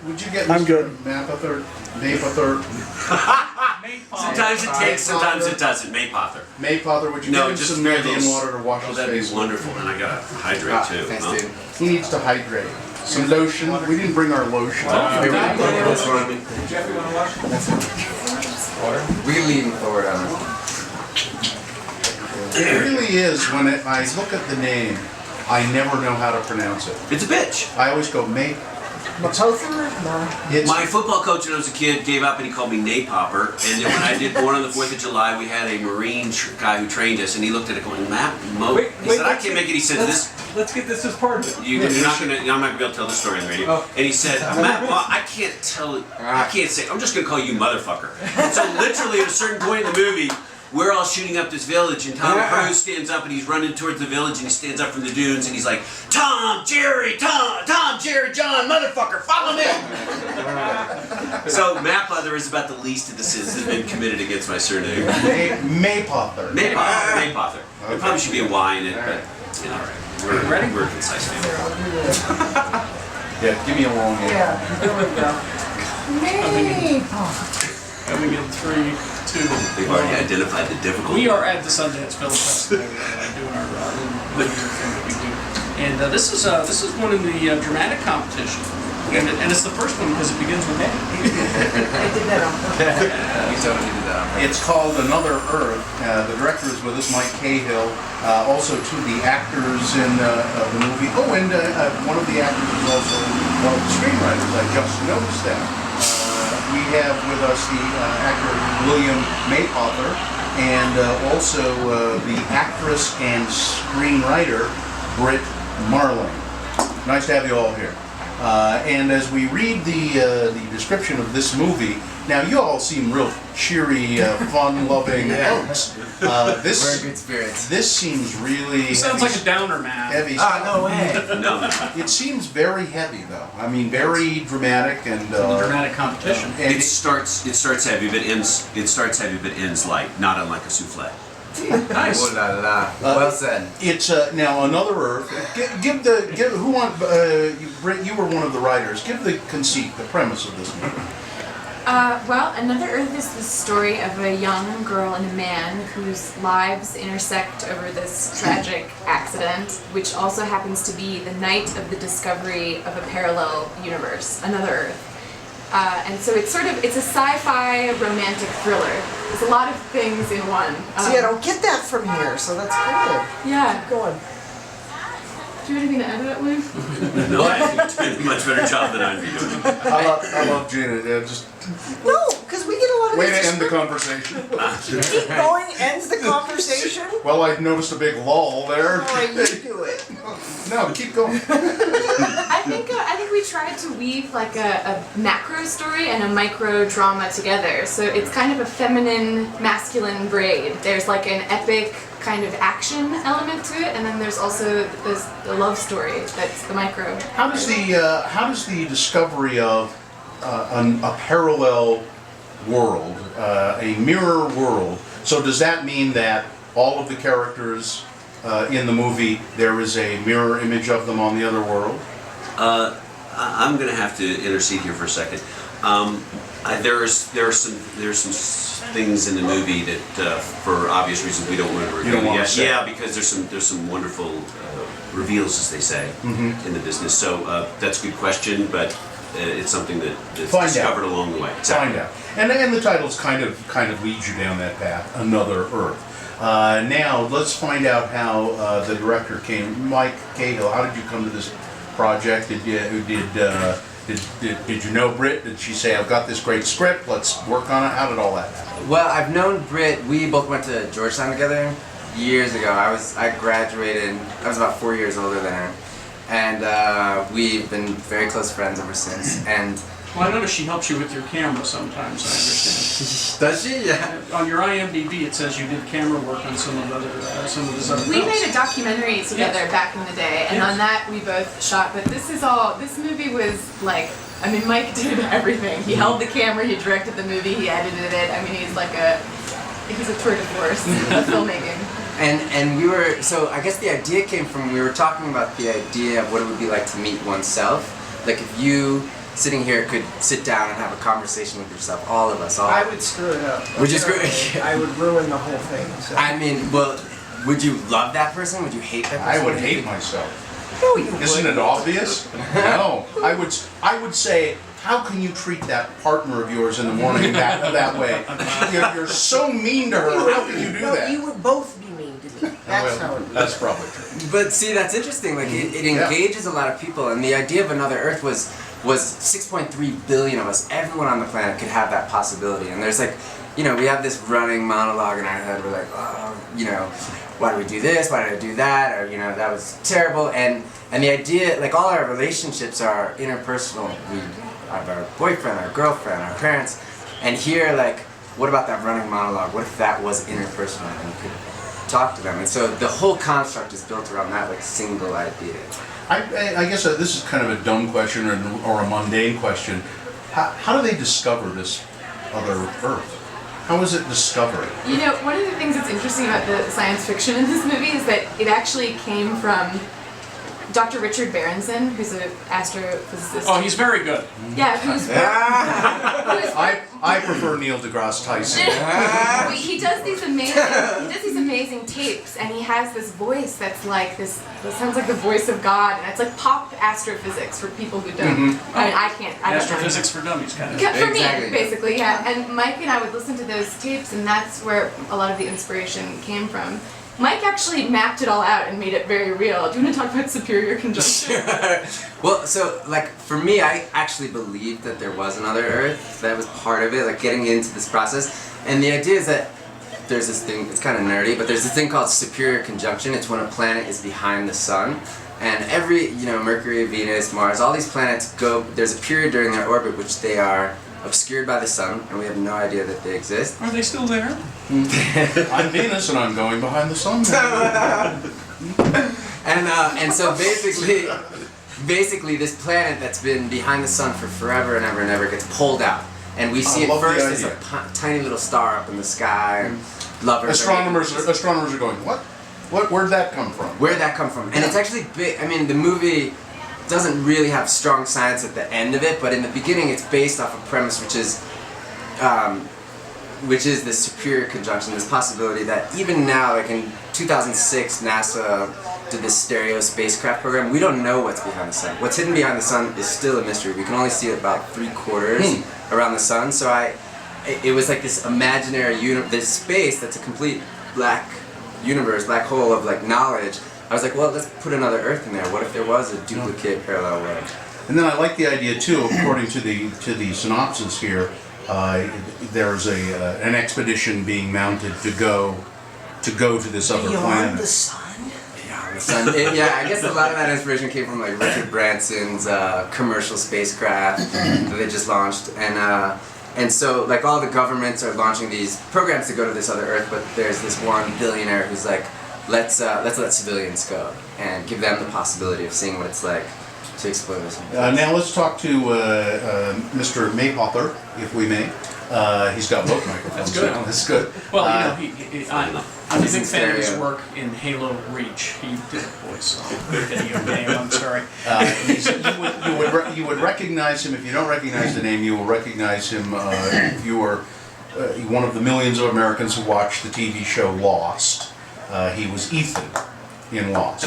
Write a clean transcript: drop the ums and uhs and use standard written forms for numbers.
would you get I'm Mr. good. Mapother? Mapother? Sometimes it takes, sometimes it doesn't. Mapother. Mapother, would you No, give him just some very Indian little. water to wash Oh, his that'd face? be wonderful. And I gotta hydrate too. Thanks, huh? dude. He needs to hydrate. Some lotion. We didn't bring our lotion. Jeff, you want to wash? Water? We can leave him forward on it. It really is, when I look at the name, I never know how to pronounce it. It's a bitch. I always go, Mapother? No. My football coach when I was a kid gave up and he called me Napopper. And then when I did Born on the 4th of July, we had a Marine guy who trained us, and he looked at it going, Map, Mo. He said, I can't make it. He said, Let's get this as part of it. you're not gonna. I'm not gonna be able to tell the story on the radio. Oh. And he said, Matt, well, I can't tell it. I can't say. I'm just gonna call you motherfucker. And so literally at a certain point in the movie, we're all shooting up this village, and Tom Cruise stands up and he's running towards the village, and he stands up from the dunes, and he's like, Tom, Jerry, John, motherfucker, follow me. So Mapother is about the least of the sins that have been committed against my surname. Mapother. Mapother. There probably should be a Y in it, but you know, we're a concise family. Yeah, give me a long hand. Yeah, there we go. Coming in 3, 2. They've already identified the difficulty. We are at the Sundance Film Festival doing our little thing that we do, and this is one in the dramatic competition, and it's the first one because it begins with A. I did that on purpose. We totally did that. It's called Another Earth. The director is with us, Mike Cahill. Also, two of the actors in the movie. Oh, and one of the actors is also one of the screenwriters. I just noticed that. We have with us the actor William Mapother, and also the actress and screenwriter Britt Marling. Nice to have you all here. And as we read the description of this movie, now you all seem real cheery, fun-loving folks. We're in good spirits. This seems really It sounds like a downer, man. heavy. No way. No. It seems very heavy, though. I mean, very dramatic and. Dramatic competition. And It starts heavy, but ends. It starts heavy, but ends light. Not unlike a souffle. Nice. Oh la la. Well said. It's now Another Earth. Give who want you were one of the writers. Give the conceit, the premise of this movie. Well, Another Earth is the story of a young girl and a man whose lives intersect over this tragic accident, which also happens to be the night of the discovery of a parallel universe, Another Earth. And so it's a sci-fi romantic thriller. There's a lot of things in one. See, I don't get that from here, so that's good. Yeah. Go on. Do you have anything to add to that, William? No, I think you're doing a much better job than I'd be doing. I love Gina. Just No, because we get a lot of way to these end the conversation. Keep going ends the conversation. Well, I noticed a big lull there. Oh, you do it. No, keep going. I think we tried to weave like a macro story and a micro drama together. So it's kind of a feminine, masculine braid. There's like an epic kind of action element to it, and then there's also the love story that's the micro. How does the discovery of a parallel world, a mirror world? So does that mean that all of the characters in the movie, there is a mirror image of them on the other world? I'm going to have to intercede here for a second. There are some things in the movie that, for obvious reasons, we don't want to reveal yet. Yeah, because there's some wonderful reveals, as they say, in the business. So that's a good question, but it's something that's discovered along the way. Exactly. Find out. And the titles kind of leads you down that path. Another Earth. Now let's find out how the director came. Mike Cahill, how did you come to this project? Did you know Britt? Did she say, I've got this great script, let's work on it? How did all that happen? Well, I've known Britt. We both went to Georgetown together years ago. I graduated. I was about 4 years older than her, and we've been very close friends ever since. And Well, I notice she helps you with your camera sometimes, I understand. does she? Yeah. On your IMDb, it says you did camera work on some of his other We films. made a documentary together back in the day, and on that we both shot. But this movie was like, I mean, Mike did everything. He held the camera, he directed the movie, he edited it. I mean, he's a tour de force of filmmaking. And we were, so I guess the idea came from, we were talking about the idea of what it would be like to meet oneself. Like if you sitting here could sit down and have a conversation with yourself, all of us, all. I would screw it up. Would you screw it? I would ruin the whole thing. So. I mean, well, would you love that person? Would you hate that person? I would hate myself. No, you Isn't it wouldn't. obvious? No. I would say, how can you treat that partner of yours in the morning that way? You're so mean to her. How can you do No, that? you would both be mean to me. That's how it would be. That's probably true. But see, that's interesting. Like, it engages a lot of people, and the idea of another Earth was 6.3 billion of us. Everyone on the planet could have that possibility. And there's like, we have this running monologue in our head. We're like, oh, why do we do this? Why did I do that? Or that was terrible. And the idea, like, all our relationships are interpersonal. We have our boyfriend, our girlfriend, our parents. And here, like, what about that running monologue? What if that was interpersonal and you could talk to them? And so the whole construct is built around that, like, single idea. I guess this is kind of a dumb question or a mundane question. How do they discover this other Earth? How is it discovered? One of the things that's interesting about the science fiction in this movie is that it actually came from Dr. Richard Berenson, who's an astrophysicist. Oh, he's very good. Yeah, who's I prefer Neil deGrasse Tyson. he does these amazing tapes, and he has this voice that's like this. That sounds like the voice of God, and it's like pop astrophysics for people who don't. I mean, I can't. I don't know. Astrophysics for dummies, kind of. Yeah, for Exactly. me, basically, yeah. And Mike and I would listen to those tapes, and that's where a lot of the inspiration came from. Mike actually mapped it all out and made it very real. Do you want to talk about superior conjunction? Well, so, like, for me, I actually believed that there was another Earth. That was part of it, like, getting into this process. And the idea is that there's this thing, it's kind of nerdy, but there's this thing called superior conjunction. It's when a planet is behind the sun. And every, Mercury, Venus, Mars, all these planets there's a period during their orbit which they are obscured by the sun, and we have no idea that they exist. Are they still there? I'm Venus and I'm going behind the sun now. And so basically this planet that's been behind the sun for forever and ever and ever gets pulled out. And we see I it love the first as a idea. tiny little star up in the sky, and lovers Astronomers are going, what? Where'd that come from? Where'd that come from? And it's actually big. I mean, the movie doesn't really have strong science at the end of it, but in the beginning it's based off a premise which is this superior conjunction, this possibility that even now, like in 2006, NASA did this stereo spacecraft program. We don't know what's behind the sun. What's hidden behind the sun is still a mystery. We can only see about 3/4 around the sun. So it was like this imaginary this space that's a complete black universe, black hole of like knowledge. I was like, well, let's put another Earth in there. What if there was a duplicate parallel world? And then I like the idea too, according to the synopsis here, there's an expedition being mounted to go to this other Beyond planet. the sun? Yeah, the sun. I guess a lot of that inspiration came from like Richard Branson's commercial spacecraft that they just launched, and so like all the governments are launching these programs to go to this other Earth, but there's this one billionaire who's like, let's let civilians go and give them the possibility of seeing what it's like to explore this. Now let's talk to Mr. Mapother, if we may. He's got both microphones. That's good. Now. That's good. Well, I'm a big He's in fan of his stereo. work in Halo Reach. He did a voice on the video game, I'm sorry. You would recognize him. If you don't recognize the name, you will recognize him if you are one of the millions of Americans who watched the TV show Lost. He was Ethan in Lost.